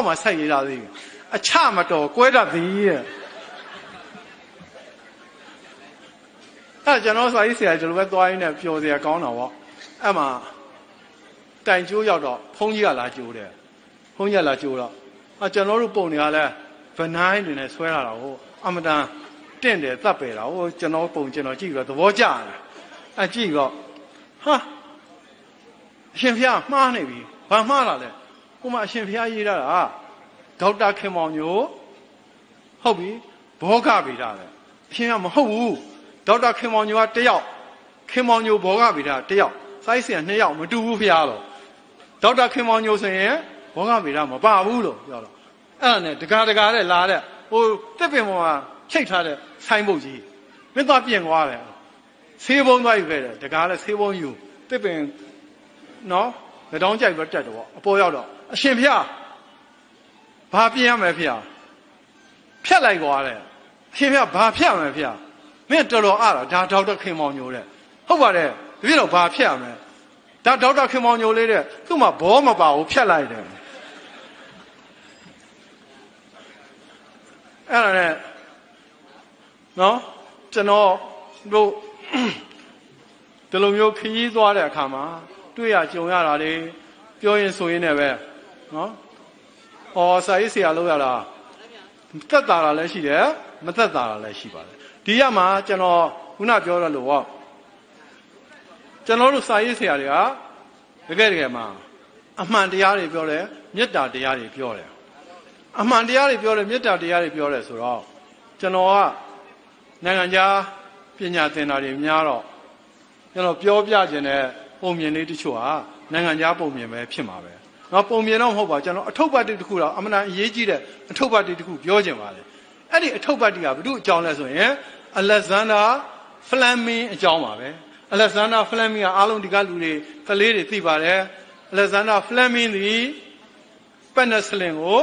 မှာဆက်ရတာသေးအချမတော်ကွဲတတ်သည်တဲ့ကျွန်တော်စာရေးဆရာကျွန်တော်ပဲသွားရင်းနဲ့ပျော်စရာကောင်းတာပေါ့အဲ့မှာတိုင်ကျိုးရောက်တော့ဘုန်းကြီးကလာကျိုးတယ်ဘုန်းကြီးကလာကျိုးတော့ကျွန်တော်တို့ပုံတွေကလည်းဗနိုင်းတွေနဲ့ဆွဲလာတာဟိုအမတန်တင့်တယ်တပ်ပယ်တာဟိုကျွန်တော်ပုံကျွန်တော်ကြည့်ပြီးတော့သဘောကျတယ်ကြည့်တော့ဟာအရှင်ဖျားမှားနေပြီဘာမှားလာလဲဟိုမှာအရှင်ဖျားရေးတာဒေါက်တာခင်မောင်ညိုဟုတ်ပြီဘောဂဗေဒပဲအရှင်ကမဟုတ်ဘူးဒေါက်တာခင်မောင်ညိုက1ယောက်ခင်မောင်ညိုဘောဂဗေဒ1ယောက်စိုက်เสีย2ယောက်မတူဘူးဖျားတော့ဒေါက်တာခင်မောင်ညိုဆိုရင်ဘောဂဗေဒမပါဘူးလို့ပြောတော့အဲ့ဒါနဲ့တကာတဲ့လာတဲ့ဟိုတစ်ပင်ပေါ်မှာချိတ်ထားတဲ့ဆိုင်းဘုတ်ကြီးမင်းသွားပြင်သွားတယ်ဆေးဘုံသွားယူခဲ့တယ်တကာလည်းဆေးဘုံယူတစ်ပင်နော်ငတောင်းကြိုက်တော့တက်တော့အပေါ်ရောက်တော့အရှင်ဖျားဘာပြင်ရမလဲဖျားဖြတ်လိုက်သွားတယ်အရှင်ဖျားဘာဖြတ်ရမလဲဖျားမင်းတော်အားတော့ဒါဒေါက်တာခင်မောင်ညိုတဲ့ဟုတ်ပါတယ်တပည့်တော်ဘာဖြတ်ရမလဲဒါဒေါက်တာခင်မောင်ညိုလေးတဲ့သူ့မှာဘောမပါဘူးဖြတ်လိုက်တယ်အဲ့ဒါနဲ့နော်ကျွန်တော်တို့ဒီလိုမျိုးခရီးသွားတဲ့အခါမှာတွေ့ရကြုံရတာလေပြောရင်ဆိုရင်လည်းပဲနော်စာရေးဆရာလုပ်ရတာသက်သာတာလည်းရှိတယ်မသက်သာတာလည်းရှိပါတယ်ဒီရမှာကျွန်တော်ခုနပြောရလို့ပေါ့ကျွန်တော်တို့စာရေးဆရာတွေကတကယ်မှာအမှန်တရားတွေပြောတယ်မေတ္တာတရားတွေပြောတယ်အမှန်တရားတွေပြောတယ်မေတ္တာတရားတွေပြောတယ်ဆိုတော့ကျွန်တော်ကနိုင်ငံခြားပညာသင်တာတွေများတော့ကျွန်တော်ပြောပြခြင်းတဲ့ပုံမြင်လေးတချို့ဟာနိုင်ငံခြားပုံမြင်ပဲဖြစ်မှာပဲ။နော်ပုံမြင်တော့မဟုတ်ပါကျွန်တော်အထုပ်ပတ်တိတစ်ခုတော့အမှန်တန်အရေးကြီးတဲ့အထုပ်ပတ်တိတစ်ခုပြောခြင်းပါတယ်။အဲ့ဒီအထုပ်ပတ်တိကဘယ်သူအကြောင်းလဲဆိုရင်အလက်ဇန်ဒါဖလမ်မင်းအကြောင်းပါပဲ။အလက်ဇန်ဒါဖလမ်မင်းကအားလုံးဒီကလူတွေကလေးတွေသိပါတယ်။အလက်ဇန်ဒါဖလမ်မင်းသည်ပက်နက်စလင်ကို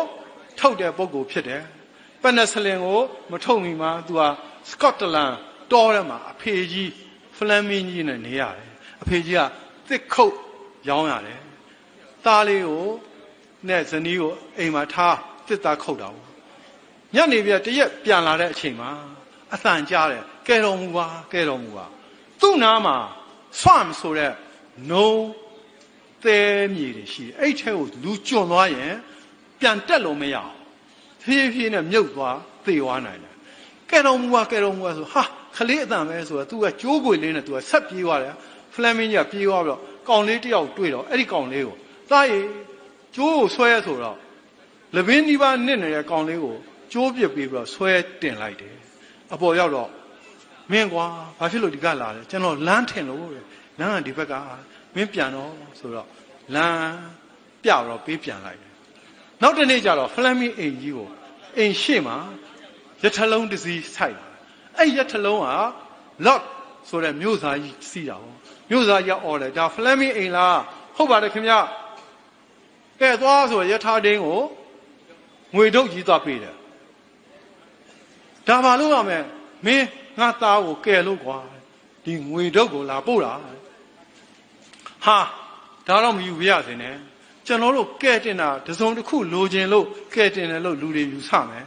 ထုတ်တဲ့ပုဂ္ဂိုလ်ဖြစ်တယ်။ပက်နက်စလင်ကိုမထုတ်မီမှာသူကစကော့တလန်တောထဲမှာအဖေကြီးဖလမ်မင်းကြီးနဲ့နေရတယ်။အဖေကြီးကသစ်ခုတ်ရောင်းရတယ်။သားလေးကိုနဲ့ဇနီးကိုအိမ်မှာထားသစ်သားခုတ်တာ။ညနေပြတရက်ပြန်လာတဲ့အချိန်မှာအသံကြားတယ်။ကဲတော်မူပါကဲတော်မူပါ။သူ့နားမှာဆွမ်ဆိုတဲ့နှုံးသဲမြေတွေရှိတယ်။အဲ့ထဲကိုလူကျွံသွားရင်ပြန်တက်လို့မရအောင်။ဖြည်းဖြည်းနဲ့မြုပ်သွားသေသွားနိုင်တယ်။ကဲတော်မူပါကဲတော်မူပါဆိုဟာခလေးအတန်ပဲဆိုတော့သူကကြိုးကိုလေးနဲ့သူကဆက်ပြေးသွားတယ်ဖလမ်မင်းကြီးကပြေးသွားပြီးတော့ကောင်လေးတယောက်တွေ့တော့အဲ့ဒီကောင်လေးကိုသားရီကျိုးကိုဆွဲဆိုတော့လပင်းဒီပါနစ်နေတဲ့ကောင်လေးကိုကျိုးပြစ်ပြီးတော့ဆွဲတင်လိုက်တယ်အပေါ်ရောက်တော့မင်းကွာဘာဖြစ်လို့ဒီကလာလဲကျွန်တော်လမ်းထင်လို့တဲ့လမ်းကဒီဘက်ကမင်းပြန်တော့ဆိုတော့လမ်းပြတော့ပေးပြန်လိုက်တယ်နောက်တစ်နေ့ကျတော့ဖလမ်မင်းအိမ်ကြီးကိုအိမ်ရှိမှရထလုံးတစ်စီးဆိုင်လာအဲ့ရထလုံးကလော့ဆိုတဲ့မြို့သားကြီးစီးတာပေါ့မြို့သားကြီးအော်တယ်ဒါဖလမ်မင်းအိမ်လားဟုတ်ပါတယ်ခင်ဗျကဲသွားဆိုရထားတင်းကိုငွေထုတ်ကြီးသွားပေးတယ်ဒါမှလို့ရမယ်မင်းငါသားကိုကဲလို့ကွာဒီငွေထုတ်ကိုလာပို့တာဟာဒါတော့မယူပြရစင်နဲ့ကျွန်တော်တို့ကဲတင်တာတစုံတစ်ခုလိုချင်လို့ကဲတင်တယ်လို့လူတွေယူဆမယ်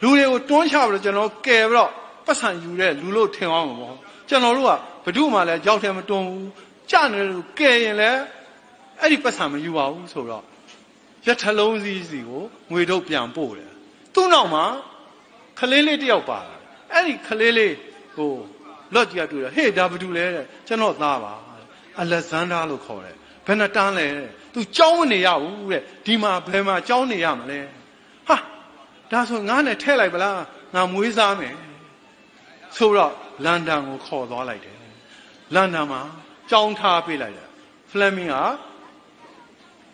လူတွေကိုတွန်းချပြီးတော့ကျွန်တော်ကဲပြီးတော့ပတ်စံယူတဲ့လူလို့ထင်အောင်ပေါ့ကျွန်တော်တို့ကဘဒုမှလည်းကြောက်တယ်မတွန်းဘူးကြနေလို့ကဲရင်လည်းအဲ့ဒီပတ်စံမယူပါဘူးဆိုတော့ရထလုံးစီကိုငွေထုတ်ပြန်ပို့တယ်သူ့နောက်မှာခလေးလေးတယောက်ပါလာအဲ့ဒီခလေးလေးဟိုလော့ကြီးကတွေ့တော့ဟေးဒါဘဒုလဲတဲ့ကျွန်တော်သားပါအလက်ဇန်ဒါလို့ခေါ်တယ်ဘယ်နဲ့တန်းလဲတဲ့သူကြောင်းမနေရဘူးတဲ့ဒီမှာဘယ်မှာကြောင်းနေရမလဲဟာဒါဆိုငါနဲ့ထဲလိုက်ပလားငါမွေးစားမယ်ဆိုတော့လန်ဒန်ကိုခေါ်သွားလိုက်တယ်လန်ဒန်မှာကြောင်းထားပေးလိုက်တယ်ဖလမ်မင်းက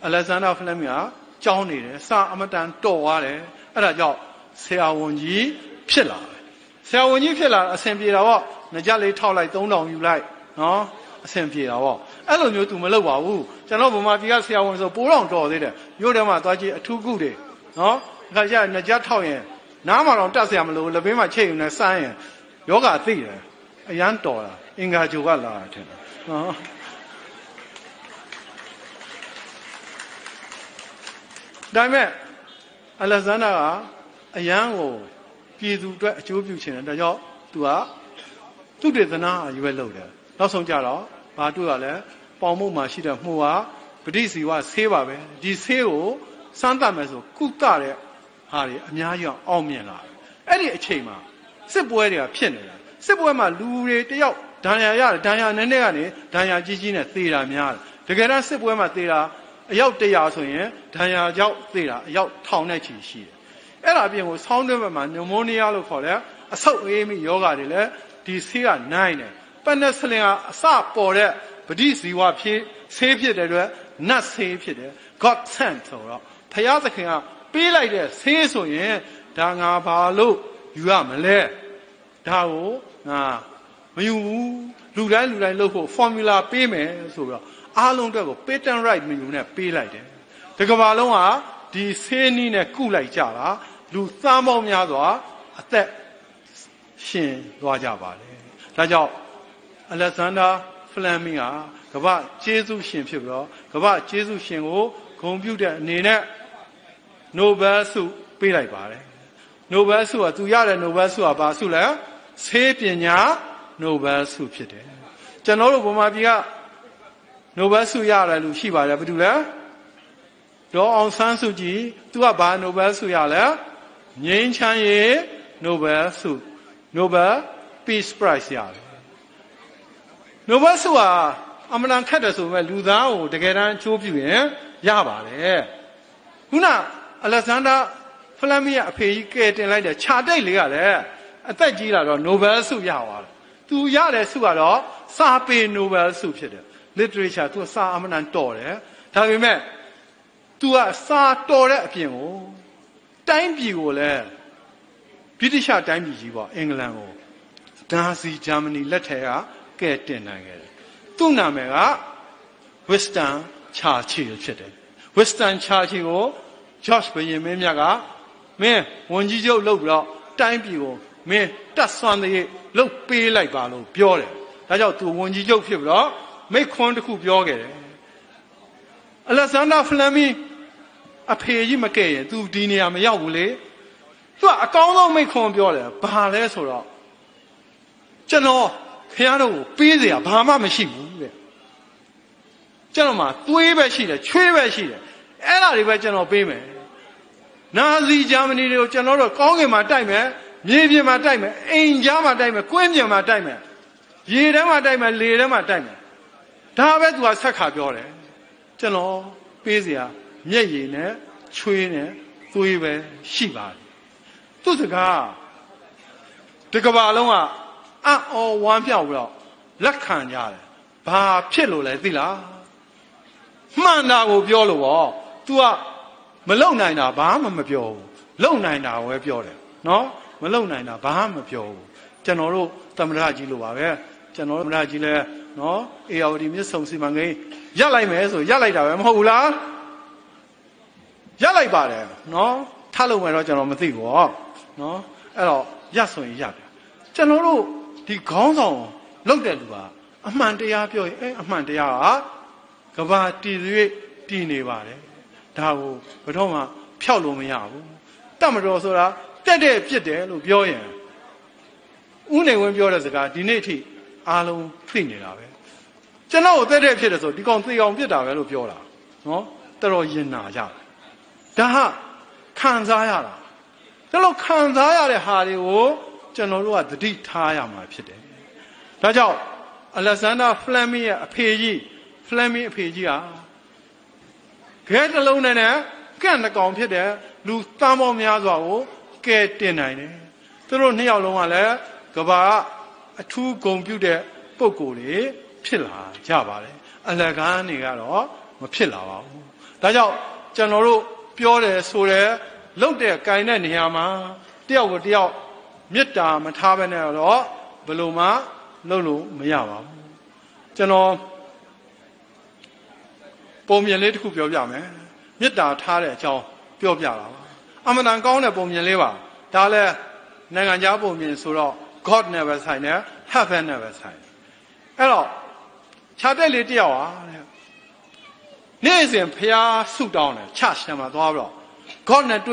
အလက်ဇန်ဒါဖလမ်မင်းကကြောင်းနေတယ်စာအမတန်တော်သွားတယ်အဲ့ဒါကြောင့်ဆရာဝန်ကြီးဖြစ်လာတယ်ဆရာဝန်ကြီးဖြစ်လာအဆင်ပြေတာပေါ့ငကြလေးထောက်လိုက်3000ယူလိုက်နော်အဆင်ပြေတာပေါ့အဲ့လိုမျိုး तू မလုပ်ပါဘူးကျွန်တော်ဗမာပြည်ကဆရာဝန်ဆိုပိုးတော့တော်သေးတယ်မြို့ထဲမှာသွားကြည့်အထူးကုတွေနော်အခါကျငကြထောက်ရင်နားမှာတော့တက်ဆရာမလို့လက်ဘေးမှာချိတ်ယူနေစမ်းရင်ယောဂသိတယ်အရန်တော်တာအင်္ဂါဂျိုကလာတယ်ထင်တယ်နော်ဒါပေမဲ့ အလက်ဇန္ဒာကအယံကိုပြည်သူအတွက်အကျိုးပြုခြင်းတယ်ဒါကြောင့်သူကသူတေသနာရွယ်လုပ်တယ်နောက်ဆုံးကြတော့ဘာတွေ့ရလဲပေါင်မုတ်မှာရှိတဲ့မှုကပဋိဇီဝဆေးပါပဲဒီဆေးကိုစမ်းသပ်မယ်ဆိုကုသတဲ့ဟာတွေအများကြီးအောင်မြင်လာအဲ့ဒီအချိန်မှာစစ်ပွဲတွေကဖြစ်နေတာစစ်ပွဲမှာလူတွေတယောက်ဒဏ်ရာရတယ်ဒဏ်ရာနည်းနည်းကနေဒဏ်ရာကြီးကြီးနဲ့သေတာများတယ်တကယ်တော့စစ်ပွဲမှာသေတာအယောက်100ဆိုရင်ဒဏ်ရာကြောင့်သေတာအယောက်1000နဲ့ချီရှိတယ်အဲ့ဒါအပြင်ကိုဆောင်းတွင်းဘက်မှာညမိုနီးယားလို့ခေါ်တဲ့အဆုတ်အေးမိယောဂါတွေလည်းဒီဆေးကနိုင်တယ်ပက်နက်ဆလင်ကအစပေါ်တဲ့ပဋိဇီဝဖြစ်ဆေးဖြစ်တဲ့အတွက်နတ်ဆေးဖြစ်တယ် God sent ဆိုတော့ဘုရားသခင်ကပေးလိုက်တဲ့ဆေးဆိုရင်ဒါငါဘာလို့ယူရမလဲဒါကိုငါမယူဘူးလူတိုင်းလုပ်ဖို့ formula ပေးမယ်ဆိုပြီးတော့အားလုံးအတွက်ကို patent right မယူနဲ့ပေးလိုက်တယ်ဒီကမ္ဘာလုံးကဒီဆေးနီးနဲ့ကုလိုက်ကြတာလူသန်းပေါင်းများစွာအသက်ရှင်သွားကြပါတယ်ဒါကြောင့်အလက်ဇန္ဒာဖလမ်မင်းကကမ္ဘာကျေးဇူးရှင်ဖြစ်ပြီးတော့ကမ္ဘာကျေးဇူးရှင်ကိုဂုဏ်ပြုတဲ့အနေနဲ့နိုဘယ်ဆုပေးလိုက်ပါတယ်နိုဘယ်ဆုကသူရတဲ့နိုဘယ်ဆုကဘာဆုလဲဆေးပညာနိုဘယ်ဆုဖြစ်တယ်ကျွန်တော်တို့ဗမာပြည်ကနိုဘယ်ဆုရတယ်လို့ရှိပါတယ်ဘာတူလဲဒေါ်အောင်ဆန်းစုကြည်သူကဘာနိုဘယ်ဆုရလဲငြိမ်းချမ်းရေးနိုဘယ်ဆုနိုဘယ် Peace Prize ရတယ်နိုဘယ်ဆုကအမှန်တန်ခက်တယ်ဆိုပေမဲ့လူသားကိုတကယ်တမ်းအကျိုးပြုရင်ရပါတယ်ခုနအလက်ဇန္ဒာဖလမ်မင်းရဲ့အဖေကြီးကဲတင်လိုက်တဲ့ခြာတိတ်လေးကလည်းအသက်ကြီးလာတော့နိုဘယ်ဆုရသွားတယ်သူရတဲ့ဆုကတော့စာပေနိုဘယ်ဆုဖြစ်တယ် literature သူစာအမှန်တန်တော်တယ်ဒါပေမဲ့သူကစာတော်တဲ့အပြင်ကိုတိုင်းပြည်ကိုလည်းဗြိတိရှတိုင်းပြည်ကြီးပေါ့အင်္ဂလန်ကိုဒါစီဂျာမနီလက်ထက်ကဲတင်နိုင်ခဲ့တယ်သူ့နာမည်က Winston Churchill ဖြစ်တယ် Winston Churchill ကို George ဘုရင်မင်းမြတ်ကမင်းဝန်ကြီးချုပ်လုပ်ပြီးတော့တိုင်းပြည်ကိုမင်းတက်ဆွမ်းတဲ့လုပ်ပေးလိုက်ပါလို့ပြောတယ်ဒါကြောင့်သူဝန်ကြီးချုပ်ဖြစ်ပြီးတော့မိတ်ခွန်းတစ်ခုပြောခဲ့တယ်အလက်ဇန္ဒာဖလမ်မင်းအဖေကြီးမကဲ့ရင်သူဒီနေရာမရောက်ဘူးလေသူကအကောင်းဆုံးမိတ်ခွန်းပြောတယ်ဘာလဲဆိုတော့ကျွန်တော်ခင်ဗျားတို့ကိုပေးစရာဘာမှမရှိဘူးတဲ့ကျွန်တော်မှာသွေးပဲရှိတယ်ချွေးပဲရှိတယ်အဲ့ဒါတွေပဲကျွန်တော်ပေးမယ်နာဇီဂျာမနီတွေကိုကျွန်တော်တို့ကောင်းကင်မှာတိုက်မယ်မြေပြင်မှာတိုက်မယ်အိမ်ကြားမှာတိုက်မယ်ကွင်းပြင်မှာတိုက်မယ်ရေထဲမှာတိုက်မယ်လေထဲမှာတိုက်မယ်ဒါပဲသူကဆက်ခါပြောတယ်ကျွန်တော်ပေးစရာမျက်ရည်နဲ့ချွေးနဲ့သွေးပဲရှိပါတယ်သူစကားဒီကမ္ဘာလုံးကအံ့ဩဝမ်းမြောက်ပြီးတော့လက်ခံကြတယ်ဘာဖြစ်လို့လဲသိလားမှန်တာကိုပြောလို့ပေါ့ तू ကမလုံနိုင်တာဘာမှမပြောဘူးလုံနိုင်တာပဲပြောတယ်နော်မလုံနိုင်တာဘာမှမပြောဘူးကျွန်တော်တို့သမ္မတကြီးလိုပါပဲကျွန်တော်တို့သမ္မတကြီးလဲနော်အေယာဝတီမြစ်ဆုံစီမံကိန်းရက်လိုက်မယ်ဆိုရက်လိုက်တာပဲမဟုတ်ဘူးလားရက်လိုက်ပါတယ်နော်ထားလို့မယ်တော့ကျွန်တော်မသိဘူးနော်အဲ့တော့ရက်ဆိုရင်ရက်တယ်ကျွန်တော်တို့ဒီခေါင်းဆောင်လောက်တဲ့လူကအမှန်တရားပြောရင်အမှန်တရားကကဘာတည်၍တည်နေပါတယ်ဒါကိုဘယ်တော့မှဖျောက်လို့မရဘူးတတ်မတော်ဆိုတာတက်တဲ့ဖြစ်တယ်လို့ပြောရင်ဦးနေဝင်းပြောတဲ့စကားဒီနေ့အထိအားလုံးသိနေတာပဲကျွန်တော်ကိုတက်တဲ့ဖြစ်တယ်ဆိုဒီကောင်သေအောင်ပြစ်တာပဲလို့ပြောတာနော်တော်တော်ရင်နာကြတယ်ဒါဟာခံစားရတာဒါလို့ခံစားရတဲ့ဟာတွေကိုကျွန်တော်တို့ကသတိထားရမှာဖြစ်တယ်ဒါကြောင့်အလက်ဇန္ဒာဖလမ်မင်းရဲ့အဖေကြီးဖလမ်မင်းအဖေကြီးဟာခဲတစ်လုံးနဲ့ကန့်နှကောင်ဖြစ်တဲ့လူသန်းပေါင်းများစွာကိုကဲတင်နိုင်တယ်သူတို့နှစ်ယောက်လုံးကလည်းကဘာအထူးဂုဏ်ပြုတဲ့ပုံကိုယ်တွေဖြစ်လာကြပါတယ်အလကားနေကတော့မဖြစ်လာပါဘူးဒါကြောင့်ကျွန်တော်တို့ပြောတယ်ဆိုတယ်လှုပ်တဲ့ကိုင်တဲ့နေရာမှာတယောက်ကိုတယောက်မေတ္တာမထားဘဲနဲ့တော့ဘယ်လိုမှလုပ်လို့မရပါဘူးကျွန်တော်ပုံမြင်လေးတစ်ခုပြောပြမယ်မေတ္တာထားတဲ့အကြောင်းပြောပြတာပါအမှန်တန်ကောင်းတဲ့ပုံမြင်လေးပါဒါလည်းနိုင်ငံခြားပုံမြင်ဆိုတော့ God never ဆိုင်တယ် Heaven never ဆိုင်အဲ့တော့ခြားတက်လေးတယောက်တဲ့နေ့စဉ်ဖျားဆုတောင်းတယ်ချရှမ်းမှာသွားပြီးတော့ God နဲ့တွေ့